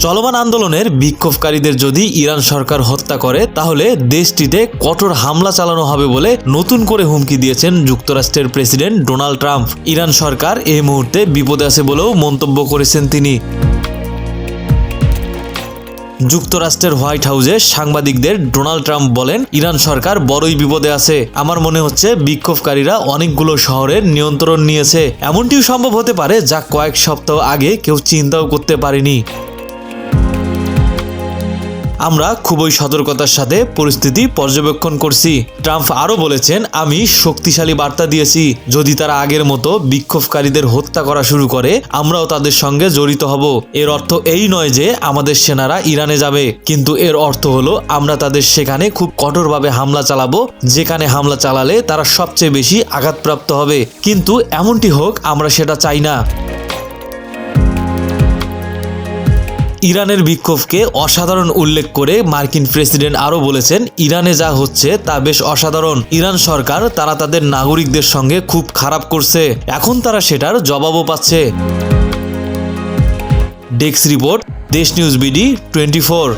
চলমান আন্দোলনের বিক্ষোভকারীদের যদি ইরান সরকার হত্যা করে তাহলে দেশটিতে কঠোর হামলা চালানো হবে বলে নতুন করে হুমকি দিয়েছেন যুক্তরাষ্ট্রের প্রেসিডেন্ট ডোনাল্ড ট্রাম্প। ইরান সরকার এই মুহূর্তে বিপদে আছে বলেও মন্তব্য করেছেন তিনি। যুক্তরাষ্ট্রের হোয়াইট হাউসে সাংবাদিকদের ডোনাল্ড ট্রাম্প বলেন, ইরান সরকার বড়ই বিপদে আছে। আমার মনে হচ্ছে বিক্ষোভকারীরা অনেকগুলো শহরের নিয়ন্ত্রণ নিয়েছে। এমনটিও সম্ভব হতে পারে যা কয়েক সপ্তাহ আগে কেউ চিন্তাও করতে পারেনি। আমরা খুবই সতর্কতার সাথে পরিস্থিতি পর্যবেক্ষণ করছি। ট্রাম্প আরও বলেছেন, আমি শক্তিশালী বার্তা দিয়েছি, যদি তারা আগের মতো বিক্ষোভকারীদের হত্যা করা শুরু করে আমরাও তাদের সঙ্গে জড়িত হব। এর অর্থ এই নয় যে আমাদের সেনারা ইরানে যাবে, কিন্তু এর অর্থ হলো আমরা তাদের সেখানে খুব কঠোরভাবে হামলা চালাবো, যেখানে হামলা চালালে তারা সবচেয়ে বেশি আঘাতপ্রাপ্ত হবে। কিন্তু এমনটি হোক আমরা সেটা চাই না। ইরানের বিক্ষোভকে অসাধারণ উল্লেখ করে মার্কিন প্রেসিডেন্ট আরও বলেছেন, ইরানে যা হচ্ছে তা বেশ অসাধারণ। ইরান সরকার তারা তাদের নাগরিকদের সঙ্গে খুব খারাপ করছে, এখন তারা সেটার জবাবও পাচ্ছে। ডেস্ক রিপোর্ট, দেশ নিউজ বিডি 24।